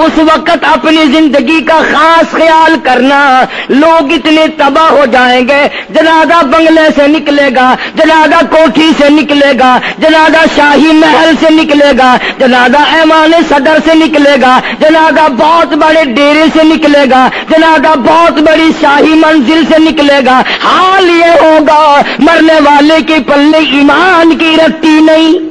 اس وقت اپنی زندگی کا خاص خیال کرنا. لوگ اتنے تباہ ہو جائیں گے، جنازہ بنگلے سے نکلے گا، جنازہ کوٹھی سے نکلے گا، جنازہ شاہی محل سے نکلے گا، جنازہ ایوان صدر سے نکلے گا، جنازہ بہت بڑے ڈیرے سے نکلے گا، جنازہ بہت بڑی شاہی منزل سے نکلے گا. حال یہ ہوگا مرنے والے کے پلے ایمان کی رتی نہیں.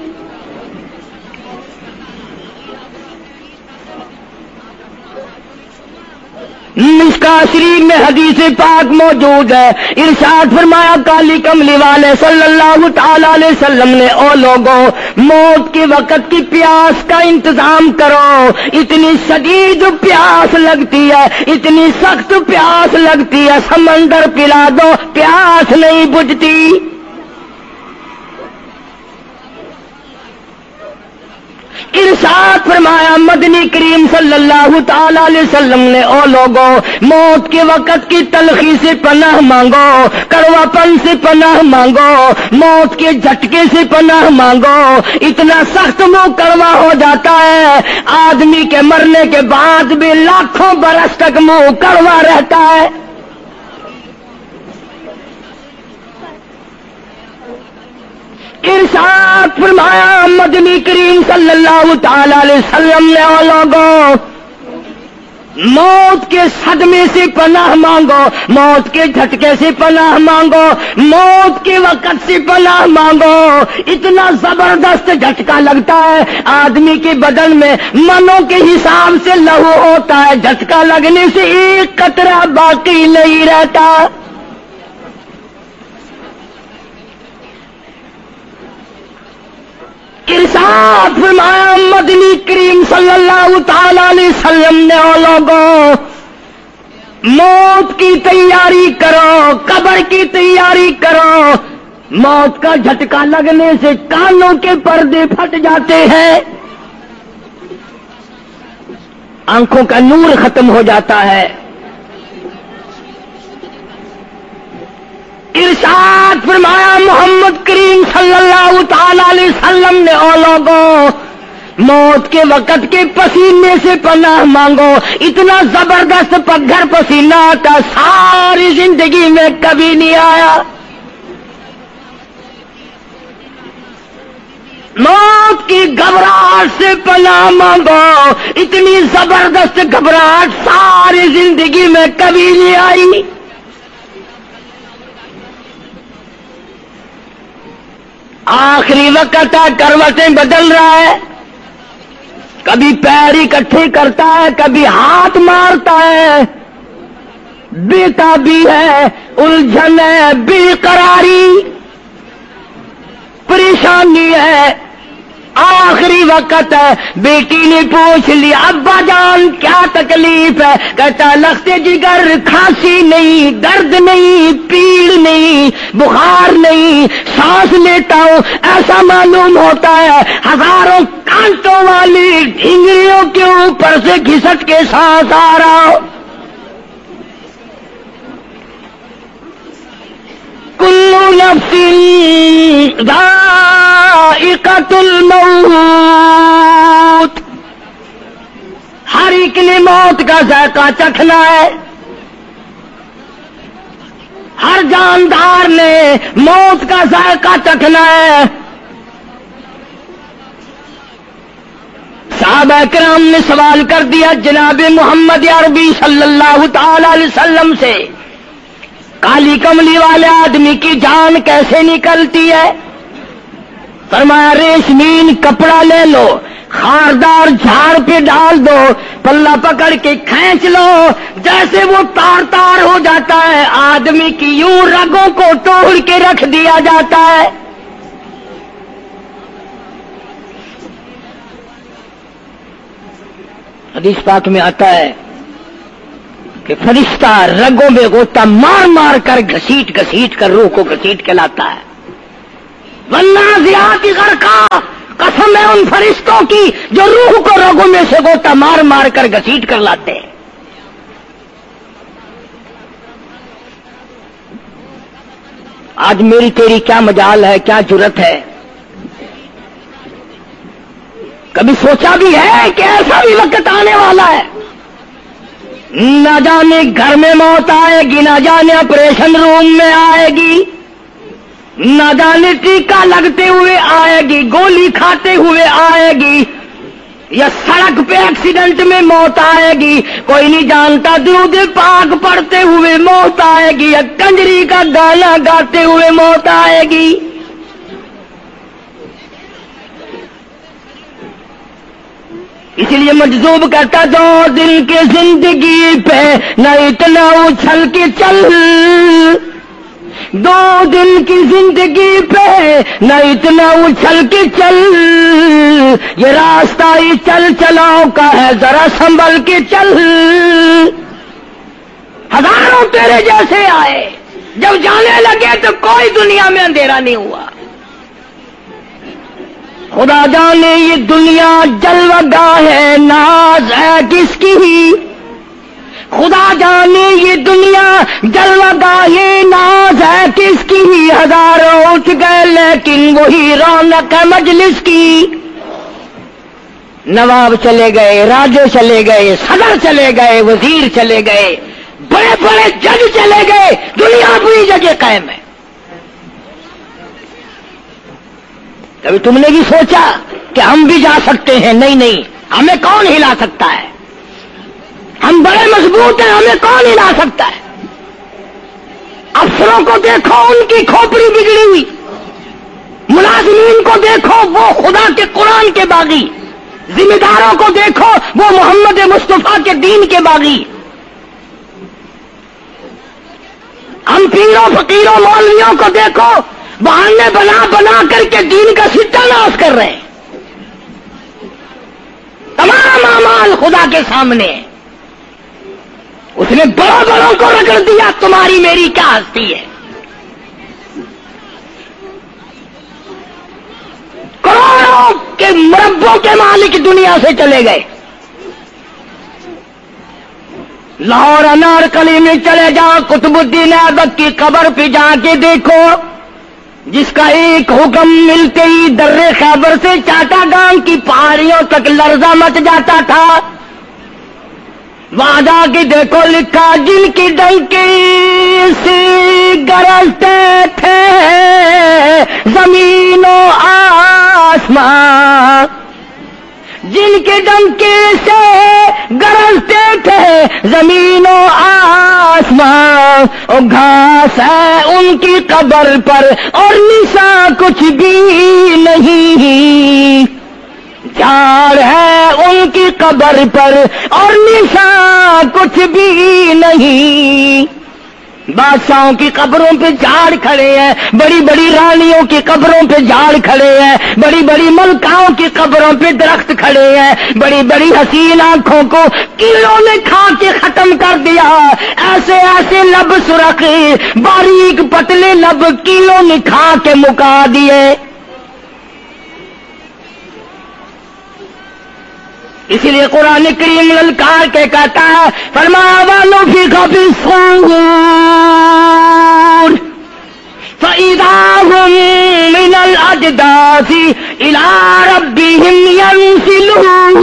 مشکاہ شریف میں حدیث پاک موجود ہے، ارشاد فرمایا کالی کملی والے صلی اللہ تعالی علیہ وسلم نے، او لوگوں موت کے وقت کی پیاس کا انتظام کرو. اتنی شدید پیاس لگتی ہے، اتنی سخت پیاس لگتی ہے، سمندر پلا دو پیاس نہیں بجھتی. ارشاد فرمایا مدنی کریم صلی اللہ تعالی علیہ وسلم نے، او لوگوں موت کے وقت کی تلخی سے پناہ مانگو، کڑوا پن سے پناہ مانگو، موت کے جھٹکے سے پناہ مانگو. اتنا سخت منہ کڑوا ہو جاتا ہے، آدمی کے مرنے کے بعد بھی لاکھوں برس تک منہ کڑوا رہتا ہے. ارشاد فرمایا مدنی کریم صلی اللہ تعالی علیہ وسلم نے، او لوگوں موت کے صدمے سے پناہ مانگو، موت کے جھٹکے سے پناہ مانگو، موت کے وقت سے پناہ مانگو. اتنا زبردست جھٹکا لگتا ہے آدمی کے بدن میں، منوں کے حساب سے لہو ہوتا ہے، جھٹکا لگنے سے ایک قطرہ باقی نہیں رہتا. ارشاد فرمایا مدنی کریم صلی اللہ تعالی علیہ وسلم نے، او لوگوں موت کی تیاری کرو، قبر کی تیاری کرو. موت کا جھٹکا لگنے سے کانوں کے پردے پھٹ جاتے ہیں، آنکھوں کا نور ختم ہو جاتا ہے. ارشاد فرمایا محمد کریم صلی اللہ تعالی علیہ وسلم نے، او لوگوں موت کے وقت کے پسینے سے پناہ مانگو. اتنا زبردست پگھر پسینہ آتا ساری زندگی میں کبھی نہیں آیا. موت کی گھبراہٹ سے پناہ مانگو، اتنی زبردست گھبراہٹ ساری زندگی میں کبھی نہیں آئی. آخری وقت ہے، کروٹیں بدل رہا ہے، کبھی پیر اکٹھے کرتا ہے، کبھی ہاتھ مارتا ہے، بیٹا بھی ہے، الجھن ہے، بے قراری، پریشانی ہے. آخری وقت ہے، بیٹی نے پوچھ لیا ابا جان کیا تکلیف ہے؟ کہتا لخت جگر، کھانسی نہیں، درد نہیں، پیڑ نہیں، بخار نہیں، سانس لیتا ہوں ایسا معلوم ہوتا ہے ہزاروں کانٹوں والی ڈھنگریوں کے اوپر سے گھسٹ کے سانس آ رہا ہو. کل نفس ذائقۃ الموت، ہر ایک نے موت کا ذائقہ چکھنا ہے، ہر جاندار نے موت کا ذائقہ چکھنا ہے. صحابہ کرام نے سوال کر دیا جناب محمد عربی صلی اللہ تعالی علیہ وسلم سے، کالی کملی والے آدمی کی جان کیسے نکلتی ہے؟ فرمایا ریشمین کپڑا لے لو، خاردار جھاڑ پہ ڈال دو، پلہ پکڑ کے کھینچ لو، جیسے وہ تار تار ہو جاتا ہے آدمی کی یوں رگوں کو توڑ کے رکھ دیا جاتا ہے. حدیث پاک میں آتا ہے کہ فرشتہ رگوں میں غوطہ مار مار کر گھسیٹ گھسیٹ کر روح کو گھسیٹ کے لاتا ہے. والنازعات غرقا، قسم ہے ان فرشتوں کی جو روح کو رگوں میں سے غوطہ مار مار کر گھسیٹ کر لاتے ہیں. آج میری تیری کیا مجال ہے، کیا جرت ہے کبھی سوچا بھی ہے کہ ایسا بھی وقت آنے والا ہے؟ نہ جانے گھر میں موت آئے گی، نہ جانے آپریشن روم میں آئے گی، نہ جانے ٹیکا لگتے ہوئے آئے گی، گولی کھاتے ہوئے آئے گی، یا سڑک پہ ایکسیڈنٹ میں موت آئے گی، کوئی نہیں جانتا۔ درود پاک پڑھتے ہوئے موت آئے گی، یا کنجری کا گانا گاتے ہوئے موت آئے گی۔ اس لیے مجذوب کرتا 2 دن کی زندگی پہ نہ اتنا اچھل کے چل، 2 دن کی زندگی پہ نہ اتنا اچھل کے چل، یہ راستہ ہی چل چلاؤ کا ہے، ذرا سنبھل کے چل۔ ہزاروں تیرے جیسے آئے، جب جانے لگے تو کوئی دنیا میں اندھیرا نہیں ہوا۔ خدا جانے یہ دنیا جلوہ گاہ ہے، ناز ہے کس کی؟ خدا جانے یہ دنیا جلوہ گاہ ہے، ناز ہے کس کی؟ ہزاروں اٹھ گئے لیکن وہی رونق ہے مجلس کی۔ نواب چلے گئے، راجے چلے گئے، صدر چلے گئے، وزیر چلے گئے، بڑے بڑے جج چلے گئے، دنیا پوری جگہ قائم ہے۔ کبھی تم نے بھی سوچا کہ ہم بھی جا سکتے ہیں؟ نہیں نہیں، ہمیں کون ہلا سکتا ہے؟ ہم بڑے مضبوط ہیں، ہمیں کون ہلا سکتا ہے؟ افسروں کو دیکھو، ان کی کھوپڑی بگڑی ہوئی، ملازمین کو دیکھو وہ خدا کے قرآن کے باغی، ذمہ داروں کو دیکھو وہ محمد مصطفیٰ کے دین کے باغی۔ ہم پیروں فقیروں مولویوں کو دیکھو، بہانے بنا بنا کر کے دین کا ستیہ ناش کر رہے ہیں۔ تمام اعمال خدا کے سامنے، اس نے بڑوں بڑوں کو رگڑ دیا، تمہاری میری کیا ہستی ہے؟ کروڑوں کے مربوں کے مالک دنیا سے چلے گئے۔ لاہور انارکلی میں چلے جاؤ، قطب الدین ایبک کی قبر پہ جا کے دیکھو، جس کا ایک حکم ملتے ہی درے خیبر سے چاٹا گام کی پہاڑیوں تک لرزہ مچ جاتا تھا۔ وہاں جا کے دیکھو لکھا، جن کی ڈنکی سے گرجتے تھے زمین و آسمان، جن کے ڈنکے سے گرجتے تھے زمین و آسمان، اور گھاس ہے ان کی قبر پر اور نشان کچھ بھی نہیں، جھاڑ ہے ان کی قبر پر اور نشان کچھ بھی نہیں۔ بادشاہوں کی قبروں پہ جھاڑ کھڑے ہیں، بڑی بڑی رانیوں کی قبروں پہ جھاڑ کھڑے ہیں، بڑی بڑی ملکاؤں کی قبروں پہ درخت کھڑے ہیں، بڑی بڑی حسین آنکھوں کو کیڑوں نے کھا کے ختم کر دیا، ایسے ایسے لب سرخ باریک پتلے لب کیڑوں نے کھا کے مکا دیے۔ اسی لیے قرآن کریم للکار کے کہتا ہے، فرمایا وَنُفِخَ فِي الصُّورِ فَإِذَا هُم مِّنَ الْأَجْدَاثِ إِلَىٰ رَبِّهِمْ يَنسِلُونَ۔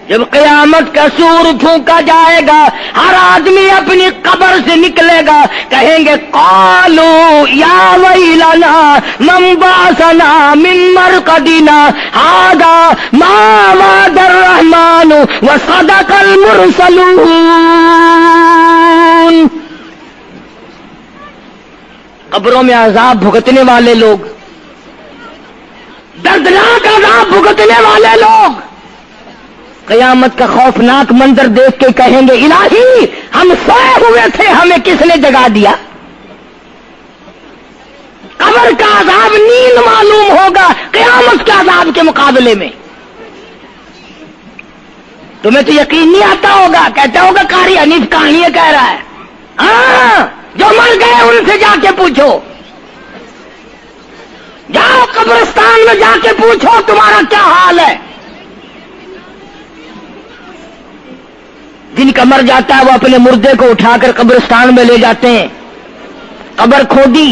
جب قیامت کا سور پھونکا جائے گا، ہر آدمی اپنی قبر سے نکلے گا، کہیں گے قالوا یا ویلنا من بعثنا من مرقدنا هذا ما وعد الرحمن وصدق المرسلون۔ قبروں میں عذاب بھگتنے والے لوگ، دردناک عذاب بھگتنے والے لوگ قیامت کا خوفناک منظر دیکھ کے کہیں گے الہی ہم سوئے ہوئے تھے، ہمیں کس نے جگا دیا؟ قبر کا عذاب نیند معلوم ہوگا قیامت کے عذاب کے مقابلے میں۔ تمہیں تو یقین نہیں آتا ہوگا، کہتا ہوگا قاری حنیف کہانیاں کہہ رہا ہے۔ ہاں، جو مر گئے ان سے جا کے پوچھو، جاؤ قبرستان میں جا کے پوچھو تمہارا کیا حال ہے۔ جن کا مر جاتا ہے وہ اپنے مردے کو اٹھا کر قبرستان میں لے جاتے ہیں، قبر کھودی،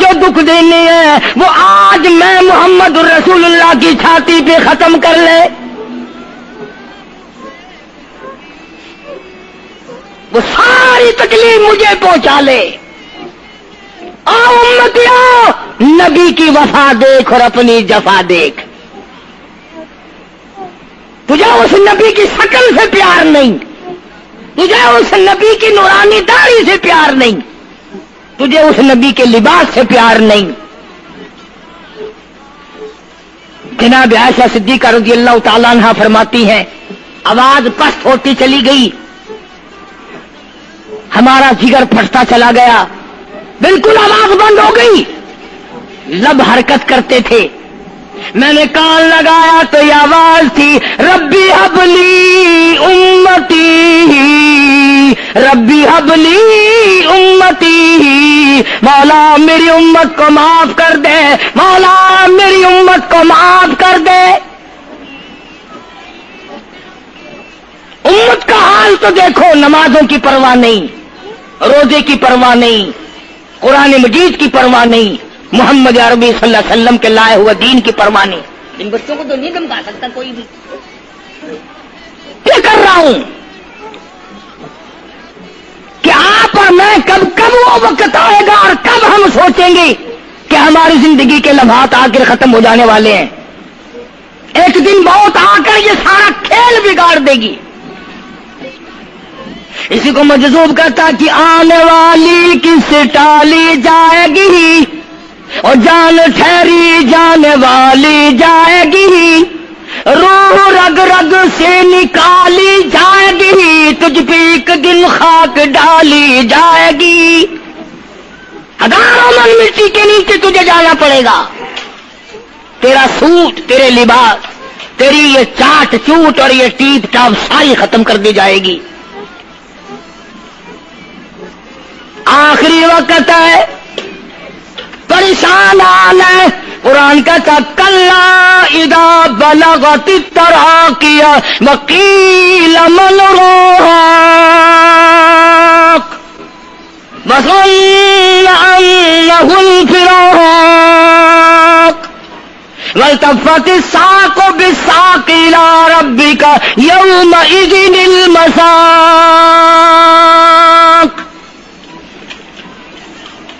جو دکھ دینے ہیں وہ آج میں محمد رسول اللہ کی چھاتی پہ ختم کر لے، وہ ساری تکلیف مجھے پہنچا لے۔ آؤ امتیوں، نبی کی وفا دیکھ اور اپنی جفا دیکھ۔ تجھے اس نبی کی شکل سے پیار نہیں، تجھے اس نبی کی نورانی داڑھی سے پیار نہیں، تجھے اس نبی کے لباس سے پیار نہیں۔ جناب عائشہ صدیقہ رضی اللہ تعالیٰ عنہا فرماتی ہیں آواز پست ہوتی چلی گئی، ہمارا جگر پھٹتا چلا گیا، بالکل آواز بند ہو گئی، لب حرکت کرتے تھے۔ میں نے کان لگایا تو یہ آواز تھی ربی حبلی امتی، ربی حبلی امتی، مولا میری امت کو معاف کر دے، مولا میری امت کو معاف کر دے۔ امت کا حال تو دیکھو، نمازوں کی پرواہ نہیں، روزے کی پرواہ نہیں، قرآن مجید کی پرواہ نہیں، محمد عربی صلی اللہ علیہ وسلم کے لائے ہوئے دین کی پرواہ نہیں۔ ان بچوں کو تو نہیں دمکا سکتا کوئی بھی۔ کیا کر رہا ہوں کہ آپ اور میں کب وہ وقت آئے گا اور کب ہم سوچیں گے کہ ہماری زندگی کے لمحات آ کر ختم ہو جانے والے ہیں۔ ایک دن بہت آ کر یہ سارا کھیل بگاڑ دے گی۔ اسی کو مجذوب کرتا کہ آنے والی کس ٹالی جائے گی، اور جان ٹھہری جانے والی جائے گی، روح رگ رگ سے نکالی جائے گی، تجھ پہ ایک دن خاک ڈالی جائے گی۔ ہزاروں من مٹی کے نیچے تجھے جانا پڑے گا، تیرا سوٹ، تیرے لباس، تیری یہ چاٹ چوٹ اور یہ ٹیپ ٹاپ ساری ختم کر دی جائے گی۔ آخری وقت ہے، پریشان حال ہے۔ قرآن کا کلا اذا بلغت التراقی وقیل من راق وظن انه الفراق والتفت الساق بالساق الى ربك يومئذ المساق۔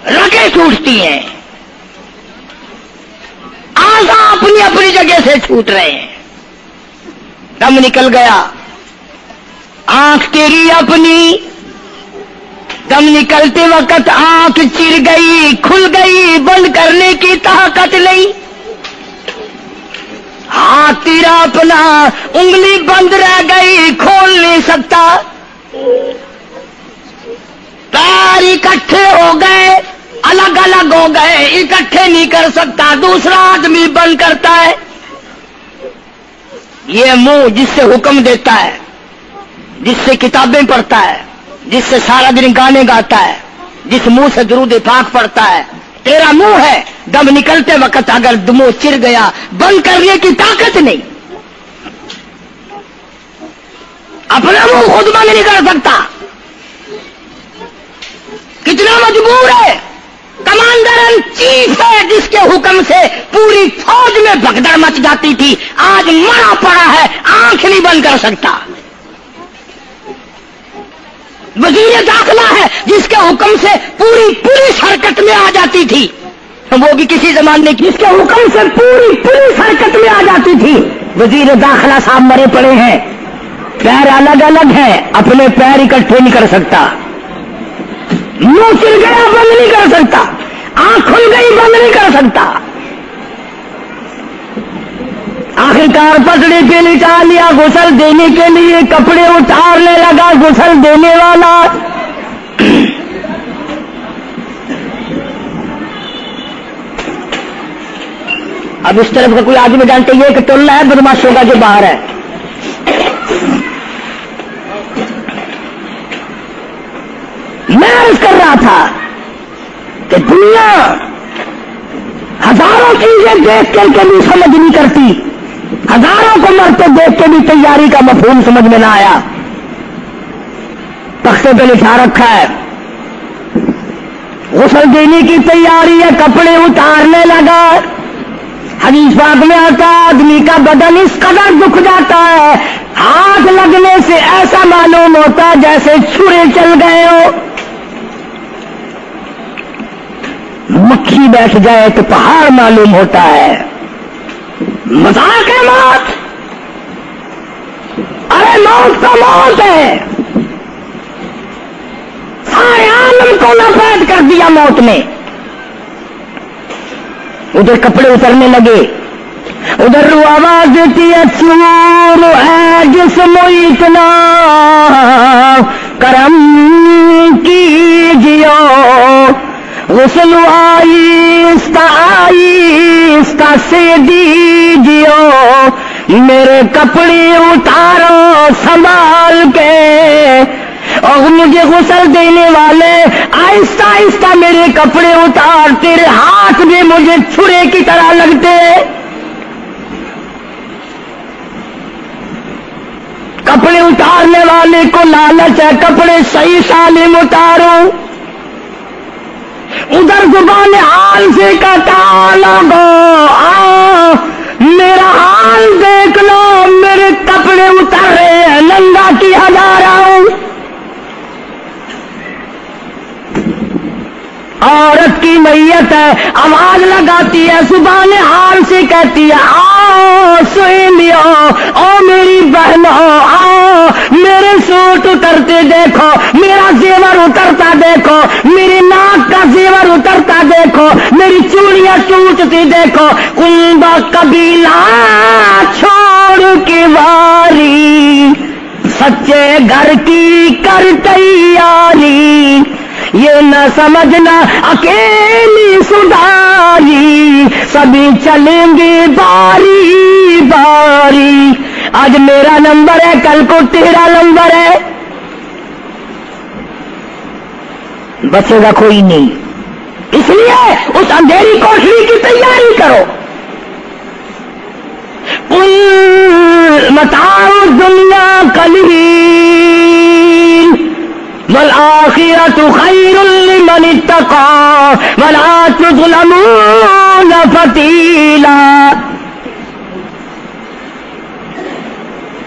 رگیں ٹوٹتی ہیں، اعضاء اپنی اپنی جگہ سے چھوٹ رہے ہیں، دم نکل گیا، آنکھ تیری اپنی، دم نکلتے وقت آنکھ چر گئی، کھل گئی، بند کرنے کی طاقت نہیں، ہاتھ تیرا اپنا، انگلی بند رہ گئی، کھول نہیں سکتا، پیر اکٹھے ہو گئے، الگ الگ ہو گئے، اکٹھے نہیں کر سکتا، دوسرا آدمی بند کرتا ہے۔ یہ منہ جس سے حکم دیتا ہے، جس سے کتابیں پڑھتا ہے، جس سے سارا دن گانے گاتا ہے، جس منہ سے درود پاک پڑھتا ہے، تیرا منہ ہے، دم نکلتے وقت اگر منہ چر گیا، بند کرنے کی طاقت نہیں، اپنا منہ خود بند نہیں کر سکتا، کتنا مجبور ہے۔ کمانڈر ان چیف ہے جس کے حکم سے پوری فوج میں بھگدڑ مچ جاتی تھی، آج مرا پڑا ہے، آنکھ نہیں بند کر سکتا۔ وزیر داخلہ ہے جس کے حکم سے پوری حرکت میں آ جاتی تھی، وہ بھی کسی زمانے کی، جس کے حکم سے پوری حرکت میں آ جاتی تھی، وزیر داخلہ صاحب مرے پڑے ہیں، پیر الگ الگ ہیں، اپنے پیر اکٹھے نہیں کر سکتا، منہ چل گیا بند نہیں کر سکتا، آنکھ کھل گئی بند نہیں کر سکتا، آخرکار پسڑی پہ لٹا لیا، غسل دینے کے لیے کپڑے اتارنے لگا غسل دینے والا، اب اس طرف کا کوئی آدمی جانتے یہ کہ ٹولہ ہے بدماشوں کا جو باہر ہے، میں عرض کر رہا تھا کہ دنیا ہزاروں چیزیں دیکھ کر کے بھی سمجھ نہیں کرتی، ہزاروں کو مرتے دیکھ کے بھی تیاری کا مفہوم سمجھ میں نہ آیا، تختے پہ لکھا رکھا ہے غسل دینے کی تیاری ہے، کپڑے اتارنے لگا۔ حدیث پاک میں آتا ہے آدمی کا بدن اس قدر دکھ جاتا ہے، ہاتھ لگنے سے ایسا معلوم ہوتا ہے جیسے چھرے چل گئے ہو، مکھی بیٹھ جائے تو پہاڑ معلوم ہوتا ہے۔ مذاق ہے موت، ارے موت تو موت ہے، سارے عالم کو لپیٹ کر دیا موت نے۔ ادھر کپڑے اترنے لگے، ادھر رو آواز دیتی ہے چور ہے جسم اتنا کرم کیجیو، غسل آہستہ آہستہ سے دیجیو، میرے کپڑے اتارو سنبھال کے، اور مجھے غسل دینے والے آہستہ آہستہ میرے کپڑے اتار، تیرے ہاتھ بھی مجھے چھرے کی طرح لگتے، کپڑے اتارنے والے کو لالچ ہے کپڑے صحیح سالم اتارو، ادھر زبان حال سے کہتا لوگو میرا حال دیکھ لو، میرے کپڑے اتر رہے ہیں، ننگا کیا جا رہا ہوں۔ عورت کی میت ہے، آواز لگاتی ہے، زبان حال سے کہتی ہے آؤ سہیلیو، او میری بہنوں آؤ، میرے سوٹ اترتے دیکھو، میرا زیور اترتا دیکھو، میری ناک کا زیور اترتا دیکھو، میری چوڑیاں ٹوٹتی دیکھو، کنبا قبیلہ چھوڑ کے واری، سچے گھر کی کر تیاری، یہ نہ سمجھنا اکیلی سدھاری، سبھی چلیں گے باری باری، آج میرا نمبر ہے کل کو تیرا نمبر ہے، بچے گا کوئی نہیں، اس لیے اس اندھیری کوٹری کی تیاری کرو۔ متاع الدنیا قلیل والآخرۃ خیر لمن اتقى ولا تظلمون فتیلا۔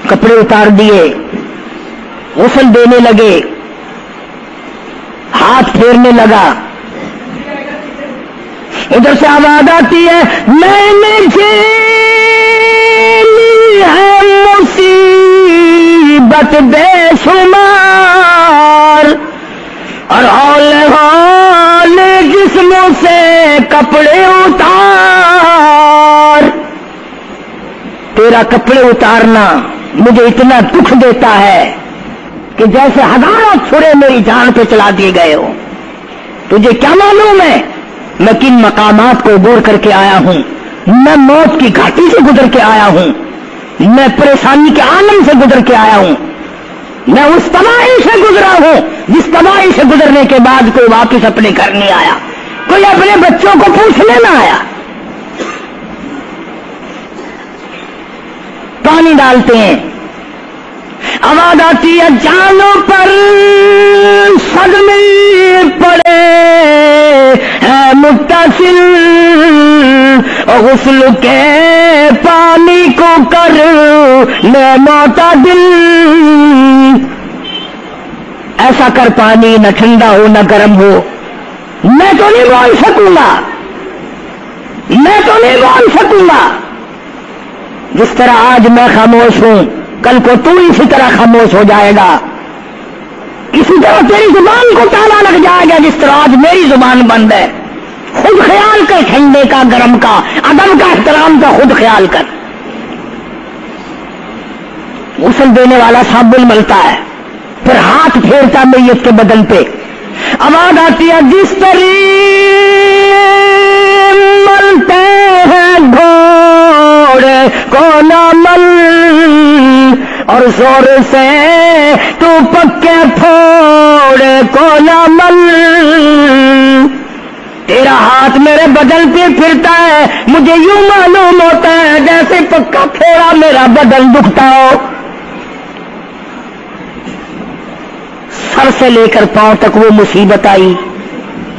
کپڑے اتار دیے، غسل دینے لگے، ہاتھ پھیرنے لگا، ادھر سے آواز آتی ہے میں نے جھیلی ہے مصیبت بے شمار، اور ہول جسموں سے کپڑے اتار، تیرا کپڑے اتارنا مجھے اتنا دکھ دیتا ہے کہ جیسے ہزاروں چھرے میری جان پہ چلا دیے گئے ہو۔ تجھے کیا معلوم ہے میں کن مقامات کو عبور کر کے آیا ہوں، میں موت کی گھاٹی سے گزر کے آیا ہوں، میں پریشانی کے عالم سے گزر کے آیا ہوں، میں اس تباہی سے گزرا ہوں جس تباہی سے گزرنے کے بعد کوئی واپس اپنے گھر نہیں آیا، کوئی اپنے بچوں کو پوچھنے نہ آیا۔ پانی ڈالتے ہیں، آواز آتی ہے جانوں پر صدمے پڑے ہے متصل، غسل کے پانی کو کر لے معتدل، ایسا کر پانی نہ ٹھنڈا ہو نہ گرم ہو، میں تو نہیں بول سکوں گا، میں تو نہیں بول سکوں گا، جس طرح آج میں خاموش ہوں کل کو تو اسی طرح خاموش ہو جائے گا، اسی طرح تیری زبان کو تالا لگ جائے گا جس طرح آج میری زبان بند ہے۔ خود خیال کر، ٹھنڈے کا گرم کا ادب کا احترام کا خود خیال کر۔ غسل دینے والا صابن ملتا ہے، پھر ہاتھ پھیرتا میت کے بدن پہ، آواز آتی ہے جس طریق ملتے ہیں گھوڑے کو نہ مل، اور زور سے تو پکے پھوڑے کو نہ مل، تیرا ہاتھ میرے بدن پہ پھرتا ہے، مجھے یوں معلوم ہوتا ہے جیسے پکا پھوڑا میرا بدن دکھتا ہو، سر سے لے کر پاؤں تک وہ مصیبت آئی،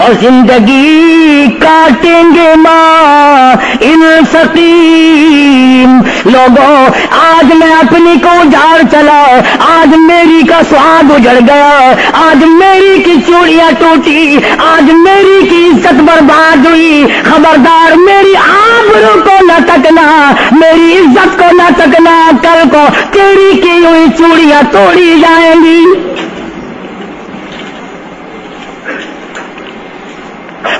اور زندگی کاٹیں گے ماں ان سقیم لوگوں. آج میں اپنی کو اجاڑ چلا, آج میری کا سواد اجڑ گیا, آج میری کی چوڑیاں ٹوٹی, آج میری کی عزت برباد ہوئی. خبردار میری آبرو کو نہ تکنا, میری عزت کو نہ تکنا, کل کو تیری کی ہوئی چوڑیاں توڑی جائیں گی.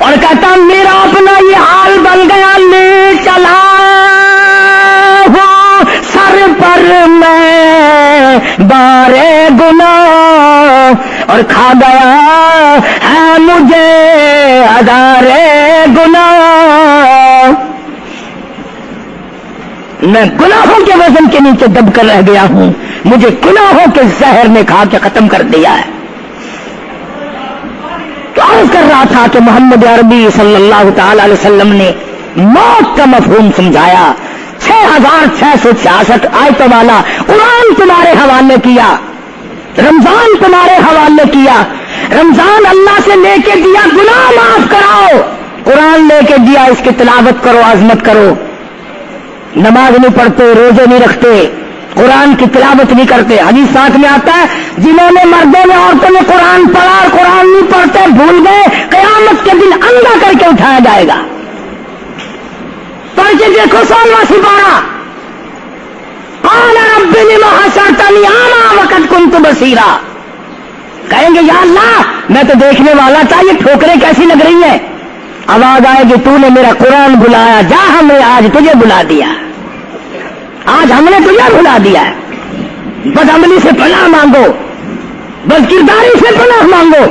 اور کہتا میرا اپنا یہ حال بن گیا, لے چلا ہوں سر پر میں بارے گناہ, اور کھا گیا ہے مجھے ہزارے گناہ. میں گناہوں کے وزن کے نیچے دب کر رہ گیا ہوں, مجھے گناہوں کے زہر نے کھا کے ختم کر دیا ہے. تو عرض کر رہا تھا کہ محمد عربی صلی اللہ تعالی علیہ وسلم نے موت کا مفہوم سمجھایا. 6666 آیتوں والا قرآن تمہارے حوالے کیا, رمضان تمہارے حوالے کیا. رمضان اللہ سے لے کے دیا گناہ معاف کراؤ, قرآن لے کے دیا اس کی تلاوت کرو, عظمت کرو. نماز نہیں پڑھتے, روزے نہیں رکھتے, قرآن کی تلاوت نہیں کرتے. حدیث ساتھ میں آتا ہے جنہوں نے مردوں نے عورتوں نے قرآن پڑھا اور قرآن نہیں پڑھتے بھول گئے, قیامت کے دن اندھا کر کے اٹھایا جائے گا. پڑھ کے دیکھو 16واں سپارہ, قال رب لم حشرتنی اعمی وقد كنت بصیرا. کہیں گے یا اللہ میں تو دیکھنے والا تھا, یہ ٹھوکریں کیسی لگ رہی ہیں. آواز آئے گی تو نے میرا قرآن بلایا, جا ہم نے آج تجھے بلا دیا, آج ہم نے تجھے بلا دیا ہے. بدعملی سے پناہ مانگو, بدکرداری سے پناہ مانگو,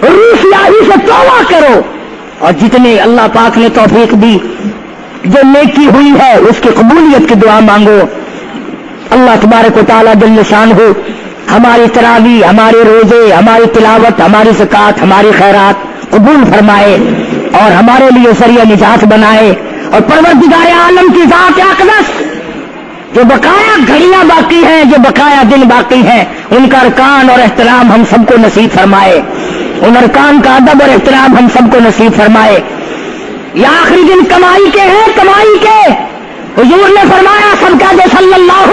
روسیاہی سے توبہ کرو, اور جتنے اللہ پاک نے توفیق دی جو نیکی ہوئی ہے اس کی قبولیت کی دعا مانگو. اللہ تبارک و تعالیٰ جل شانہ ہماری تراویح, ہمارے روزے, ہماری تلاوت, ہماری زکوٰۃ, ہماری خیرات قبول فرمائے اور ہمارے لیے ذریعہ نجات بنائے. اور پروردگار عالم کی ذات اقدس جو بقایا گھڑیاں باقی ہیں, جو بقایا دن باقی ہیں, ان کا ارکان اور احترام ہم سب کو نصیب فرمائے. ان ارکان کا ادب اور احترام ہم سب کو نصیب فرمائے. یہ آخری دن کمائی کے ہیں, کمائی کے. حضور نے فرمایا سب کا جو صلی اللہ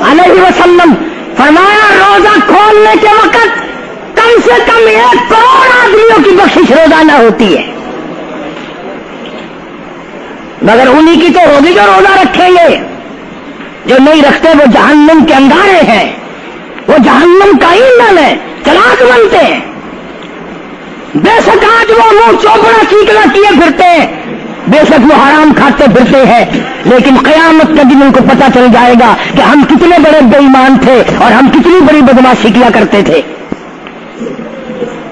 علیہ وسلم فرمایا روزہ کھولنے کے وقت کم سے کم 1 کروڑ آدمیوں کی بخشش روزانہ ہوتی ہے, مگر انہی کی تو ہوگی جو روزہ رکھیں گے. جو نہیں رکھتے وہ جہنم کے انگارے ہیں, وہ جہنم کا ایندھن ہے, چراغ بنتے ہیں. بے شک آج وہ منہ چوپڑا چیکنا کیے پھرتے ہیں, بے شک وہ حرام کھاتے پھرتے ہیں, لیکن قیامت کے دن ان کو پتہ چل جائے گا کہ ہم کتنے بڑے بے ایمان تھے اور ہم کتنی بڑی بدماشی کیا کرتے تھے.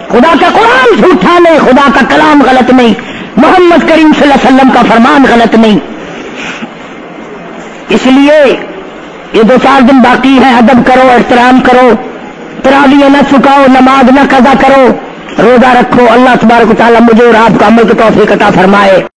خدا کا قرآن جھوٹا نہیں, خدا کا کلام غلط نہیں, محمد کریم صلی اللہ علیہ وسلم کا فرمان غلط نہیں. اس لیے یہ 2-4 دن باقی ہیں, ادب کرو, احترام کرو, تراویح نہ چکاؤ, نماز نہ قضا کرو, روزہ رکھو. اللہ تبارک و تعالیٰ مجھے اور آپ کو عمل کی توفیق عطا فرمائے.